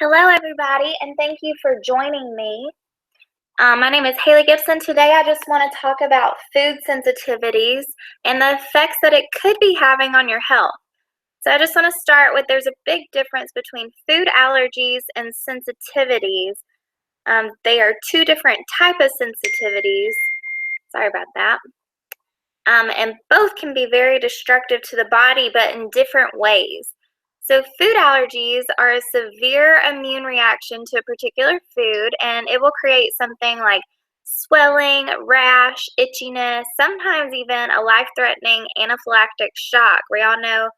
Hello, everybody, and thank you for joining me. My name is Haley Gibson. Today, I just want to talk about food sensitivities and the effects that it could be having on your health. So, I just want to start with there's a big difference between food allergies and sensitivities. They are two different types of sensitivities. Sorry about that. And both can be very destructive to the body, but in different ways. So, food allergies are a severe immune reaction to a particular food, and it will create something like swelling, rash, itchiness, sometimes even a life threatening anaphylactic shock. We all know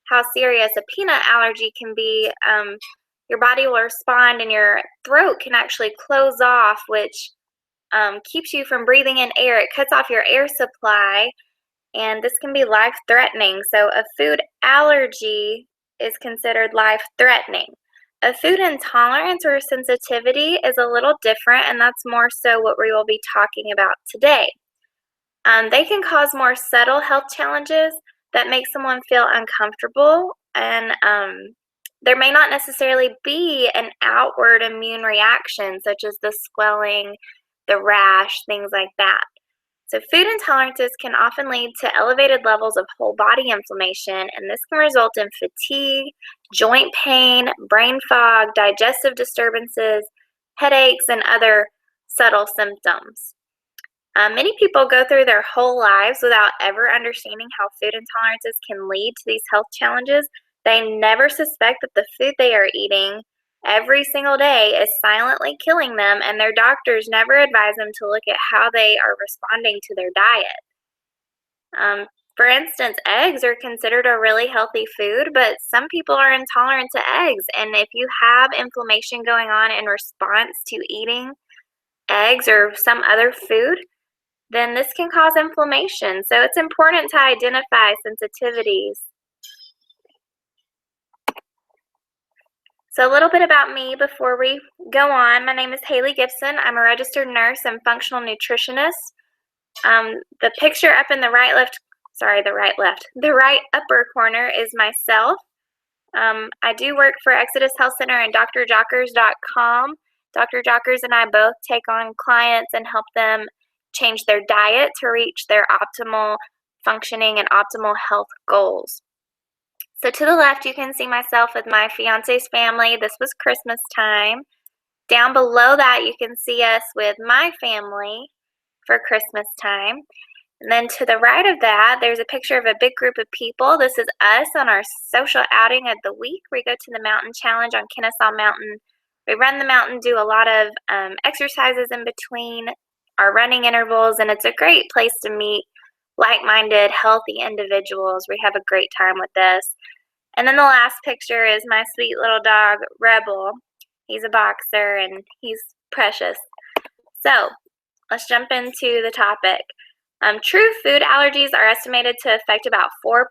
how serious a peanut allergy can be. Your body will respond, and your throat can actually close off, which keeps you from breathing in air. It cuts off your air supply, and this can be life-threatening. So a food allergy is considered life-threatening. A food intolerance or sensitivity is a little different, and that's more so what we will be talking about today. They can cause more subtle health challenges that make someone feel uncomfortable, and there may not necessarily be an outward immune reaction, such as the swelling, the rash, things like that. So food intolerances can often lead to elevated levels of whole body inflammation, and this can result in fatigue, joint pain, brain fog, digestive disturbances, headaches, and other subtle symptoms. Many people go through their whole lives without ever understanding how food intolerances can lead to these health challenges. They never suspect that the food they are eating every single day is silently killing them, and their doctors never advise them to look at how they are responding to their diet. For instance, eggs are considered a really healthy food, but some people are intolerant to eggs, and if you have inflammation going on in response to eating eggs or some other food, then this can cause inflammation. So it's important to identify sensitivities. So a little bit about me before we go on. My name is Haley Gibson. I'm a registered nurse and functional nutritionist. The picture up in the right upper corner is myself. I do work for Exodus Health Center and drjockers.com. Dr. Jockers and I both take on clients and help them change their diet to reach their optimal functioning and optimal health goals. So to the left, you can see myself with my fiance's family. This was Christmas time. Down below that, you can see us with my family for Christmas time. And then to the right of that, there's a picture of a big group of people. This is us on our social outing of the week. We go to the mountain challenge on Kennesaw Mountain. We run the mountain, do a lot of exercises in between our running intervals, and it's a great place to meet like-minded, healthy individuals. We have a great time with this. And then the last picture is my sweet little dog, Rebel. He's a boxer, and he's precious. So let's jump into the topic. True food allergies are estimated to affect about 4%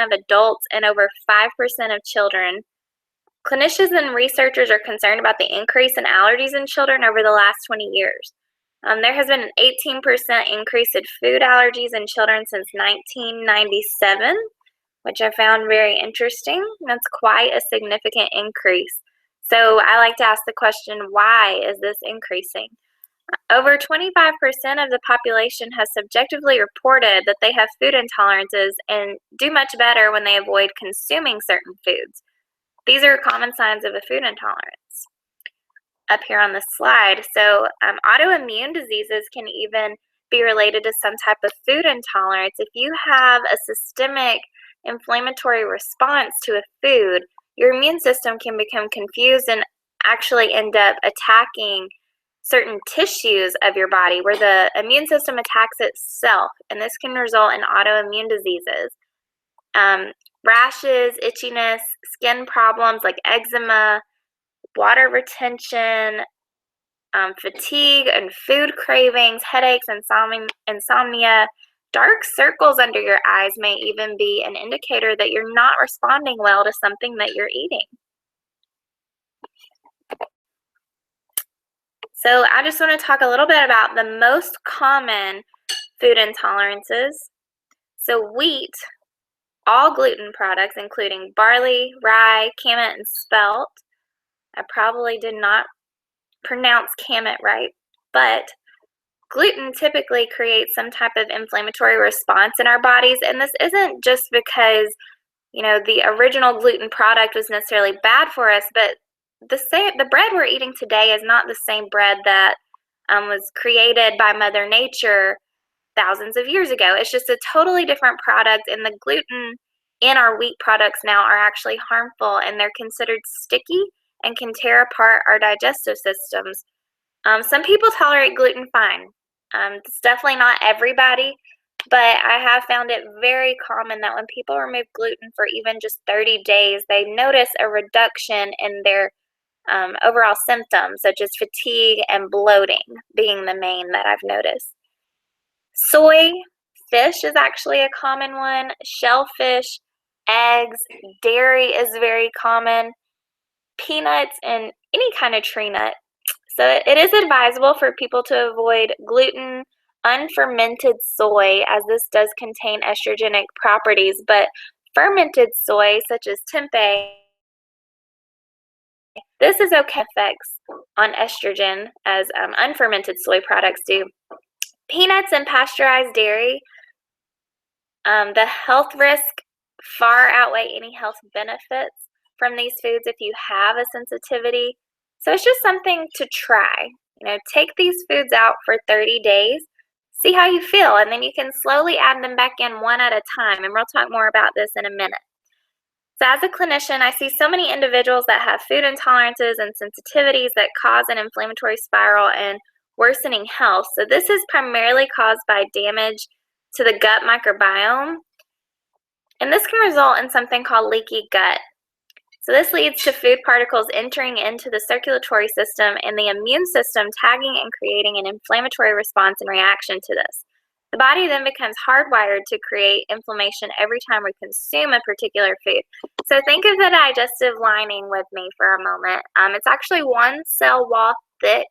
of adults and over 5% of children. Clinicians and researchers are concerned about the increase in allergies in children over the last 20 years. There has been an 18% increase in food allergies in children since 1997, which I found very interesting. That's quite a significant increase. So I like to ask the question, why is this increasing? Over 25% of the population has subjectively reported that they have food intolerances and do much better when they avoid consuming certain foods. These are common signs of a food intolerance up here on the slide. So autoimmune diseases can even be related to some type of food intolerance. If you have a systemic inflammatory response to a food, your immune system can become confused and actually end up attacking certain tissues of your body where the immune system attacks itself, and this can result in autoimmune diseases. Rashes, itchiness, skin problems like eczema, water retention, fatigue and food cravings, headaches, insomnia. Dark circles under your eyes may even be an indicator that you're not responding well to something that you're eating. So I just want to talk a little bit about the most common food intolerances. So wheat, all gluten products, including barley, rye, kamut, and spelt, I probably did not pronounce Kamut right, but gluten typically creates some type of inflammatory response in our bodies, and this isn't just because, the original gluten product was necessarily bad for us, but the bread we're eating today is not the same bread that was created by Mother Nature thousands of years ago. It's just a totally different product, and the gluten in our wheat products now are actually harmful, and they're considered sticky and can tear apart our digestive systems. Some people tolerate gluten fine. It's definitely not everybody, but I have found it very common that when people remove gluten for even just 30 days, they notice a reduction in their overall symptoms, such as fatigue and bloating being the main that I've noticed. Soy, fish is actually a common one, shellfish, eggs, dairy is very common, peanuts, and any kind of tree nut. So it is advisable for people to avoid gluten, unfermented soy, as this does contain estrogenic properties, but fermented soy, such as tempeh, this is okay effects on estrogen as unfermented soy products do. Peanuts and pasteurized dairy, the health risk far outweigh any health benefits from these foods if you have a sensitivity. So it's just something to try. Take these foods out for 30 days, see how you feel, and then you can slowly add them back in one at a time. And we'll talk more about this in a minute. So as a clinician, I see so many individuals that have food intolerances and sensitivities that cause an inflammatory spiral and worsening health. So this is primarily caused by damage to the gut microbiome, and this can result in something called leaky gut. So this leads to food particles entering into the circulatory system and the immune system tagging and creating an inflammatory response in reaction to this. The body then becomes hardwired to create inflammation every time we consume a particular food. So think of the digestive lining with me for a moment. It's actually one cell wall thick.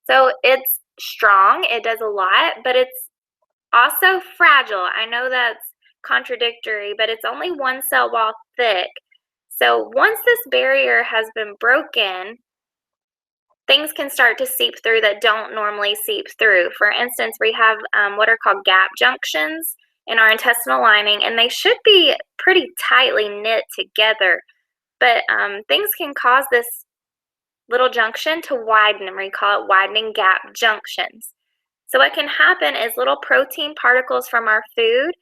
So it's strong, it does a lot, but it's also fragile. I know that's contradictory, but it's only one cell wall thick. So once this barrier has been broken, things can start to seep through that don't normally seep through. For instance, we have what are called gap junctions in our intestinal lining, and they should be pretty tightly knit together. But things can cause this little junction to widen, and we call it widening gap junctions. So what can happen is little protein particles from our food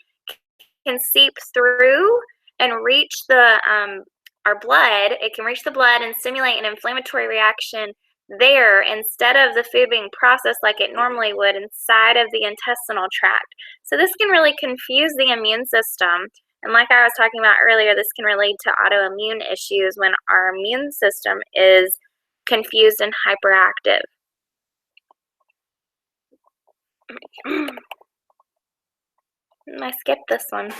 can seep through and reach our blood. It can reach the blood and stimulate an inflammatory reaction there instead of the food being processed like it normally would inside of the intestinal tract. So this can really confuse the immune system. And like I was talking about earlier, this can relate to autoimmune issues when our immune system is confused and hyperactive. I skipped this one.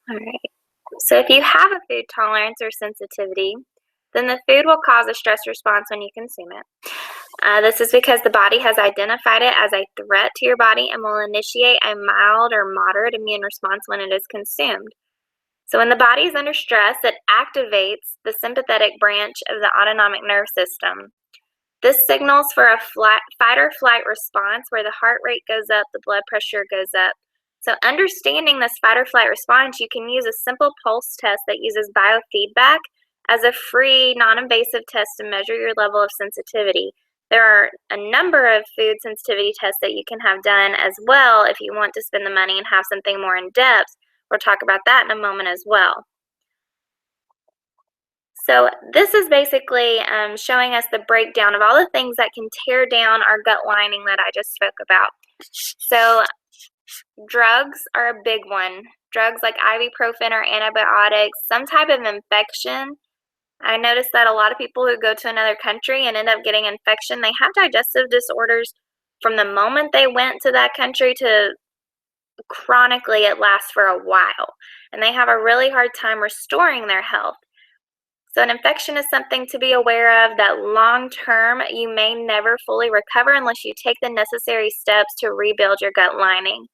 All right. So if you have a food tolerance or sensitivity, then the food will cause a stress response when you consume it. This is because the body has identified it as a threat to your body and will initiate a mild or moderate immune response when it is consumed. So when the body is under stress, it activates the sympathetic branch of the autonomic nerve system. This signals for a fight or flight response where the heart rate goes up, the blood pressure goes up. So understanding this fight or flight response, you can use a simple pulse test that uses biofeedback as a free, non-invasive test to measure your level of sensitivity. There are a number of food sensitivity tests that you can have done as well if you want to spend the money and have something more in depth. We'll talk about that in a moment as well. So this is basically showing us the breakdown of all the things that can tear down our gut lining that I just spoke about. So drugs are a big one. Drugs like ibuprofen or antibiotics, some type of infection. I noticed that a lot of people who go to another country and end up getting infection, they have digestive disorders from the moment they went to that country to chronically it lasts for a while. And they have a really hard time restoring their health. So an infection is something to be aware of that long term you may never fully recover unless you take the necessary steps to rebuild your gut lining.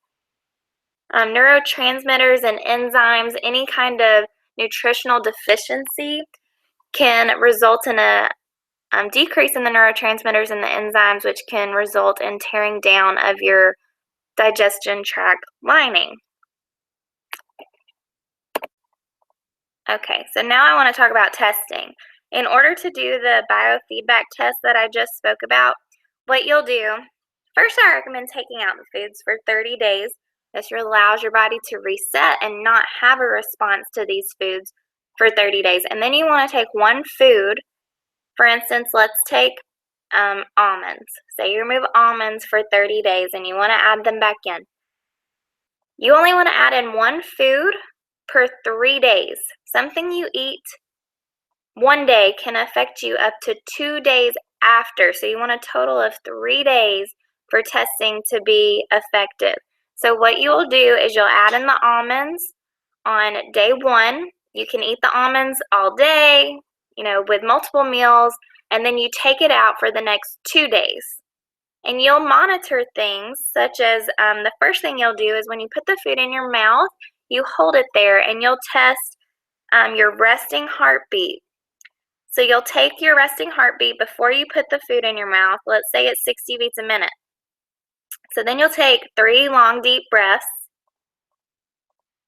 Neurotransmitters and enzymes, any kind of nutritional deficiency can result in a decrease in the neurotransmitters and the enzymes, which can result in tearing down of your digestion tract lining. Okay, so now I want to talk about testing. In order to do the biofeedback test that I just spoke about, what you'll do, first I recommend taking out the foods for 30 days. This allows your body to reset and not have a response to these foods for 30 days. And then you want to take one food. For instance, let's take almonds. Say you remove almonds for 30 days and you want to add them back in. You only want to add in one food per 3 days. Something you eat one day can affect you up to 2 days after. So you want a total of 3 days for testing to be effective. So what you will do is you'll add in the almonds on day 1. You can eat the almonds all day, with multiple meals, and then you take it out for the next 2 days. And you'll monitor things such as the first thing you'll do is when you put the food in your mouth, you hold it there and you'll test your resting heartbeat. So you'll take your resting heartbeat before you put the food in your mouth. Let's say it's 60 beats a minute. So then you'll take 3 long, deep breaths.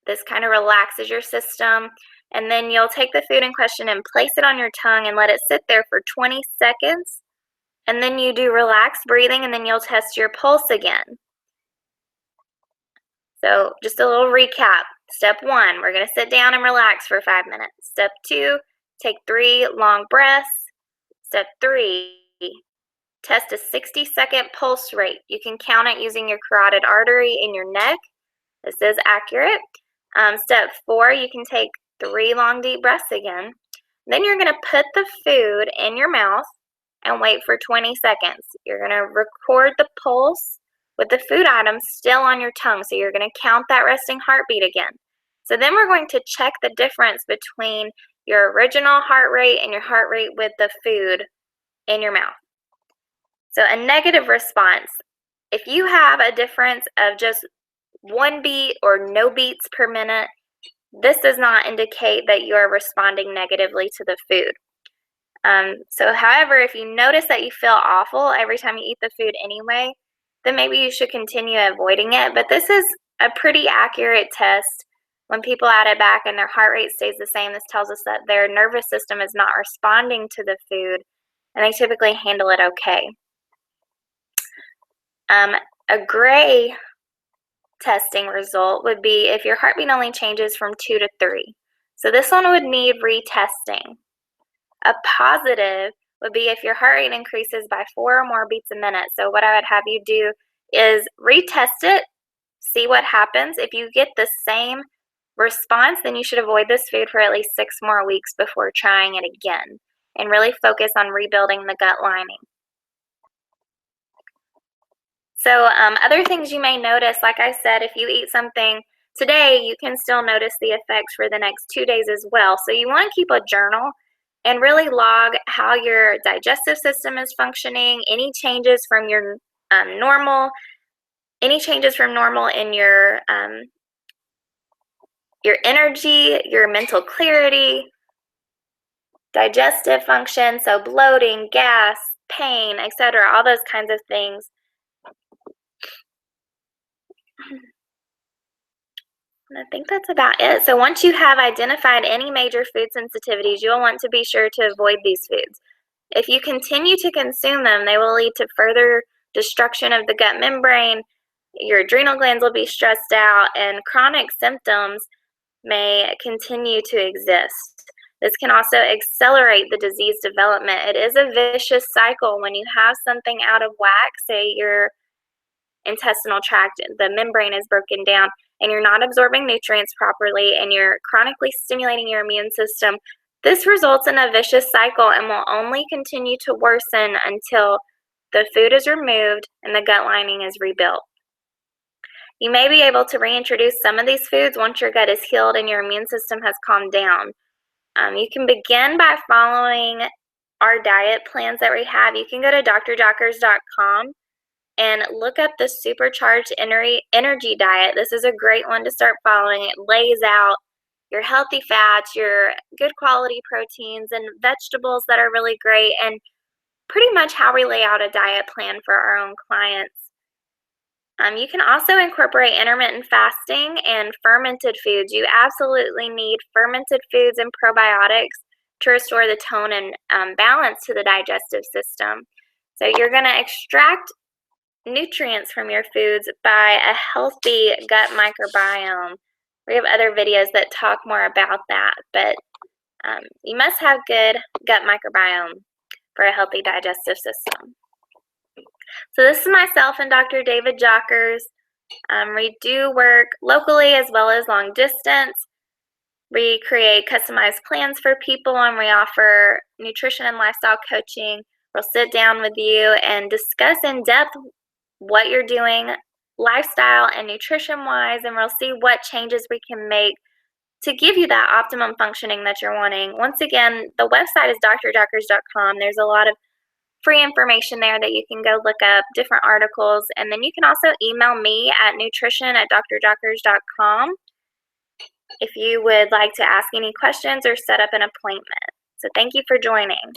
This kind of relaxes your system. And then you'll take the food in question and place it on your tongue and let it sit there for 20 seconds. And then you do relaxed breathing, and then you'll test your pulse again. So just a little recap. Step 1, we're going to sit down and relax for 5 minutes. Step 2, take 3 long breaths. Step 3, test a 60-second pulse rate. You can count it using your carotid artery in your neck. This is accurate. Step 4, you can take 3 long deep breaths again. Then you're going to put the food in your mouth and wait for 20 seconds. You're going to record the pulse with the food item still on your tongue. So you're going to count that resting heartbeat again. So then we're going to check the difference between your original heart rate and your heart rate with the food in your mouth. So a negative response, if you have a difference of just 1 beat or no beats per minute, this does not indicate that you are responding negatively to the food. So however, if you notice that you feel awful every time you eat the food anyway, then maybe you should continue avoiding it. But this is a pretty accurate test. When people add it back and their heart rate stays the same, this tells us that their nervous system is not responding to the food, and they typically handle it okay. A gray testing result would be if your heartbeat only changes from 2 to 3. So this one would need retesting. A positive would be if your heart rate increases by 4 or more beats a minute. So what I would have you do is retest it, see what happens. If you get the same response, then you should avoid this food for at least 6 more weeks before trying it again, and really focus on rebuilding the gut lining. So other things you may notice, like I said, if you eat something today, you can still notice the effects for the next 2 days as well. So you want to keep a journal and really log how your digestive system is functioning, any changes from your normal in your energy, your mental clarity, digestive function, so bloating, gas, pain, etc., all those kinds of things. I think that's about it. So once you have identified any major food sensitivities, you'll want to be sure to avoid these foods. If you continue to consume them, they will lead to further destruction of the gut membrane, your adrenal glands will be stressed out, and chronic symptoms may continue to exist. This can also accelerate the disease development. It is a vicious cycle when you have something out of whack, say your intestinal tract, the membrane is broken down, and you're not absorbing nutrients properly, and you're chronically stimulating your immune system. This results in a vicious cycle and will only continue to worsen until the food is removed and the gut lining is rebuilt. You may be able to reintroduce some of these foods once your gut is healed and your immune system has calmed down. You can begin by following our diet plans that we have. You can go to drjockers.com and look up the Supercharged Energy Diet. This is a great one to start following. It lays out your healthy fats, your good quality proteins, and vegetables that are really great, and pretty much how we lay out a diet plan for our own clients. You can also incorporate intermittent fasting and fermented foods. You absolutely need fermented foods and probiotics to restore the tone and balance to the digestive system. So you're going to extract nutrients from your foods by a healthy gut microbiome. We have other videos that talk more about that, but you must have good gut microbiome for a healthy digestive system. So this is myself and Dr. David Jockers. We do work locally as well as long distance. We create customized plans for people, and we offer nutrition and lifestyle coaching. We'll sit down with you and discuss in depth what you're doing lifestyle and nutrition-wise, and we'll see what changes we can make to give you that optimum functioning that you're wanting. Once again, the website is drjockers.com. There's a lot of free information there that you can go look up, different articles, and then you can also email me at nutrition@drjockers.com if you would like to ask any questions or set up an appointment. So thank you for joining.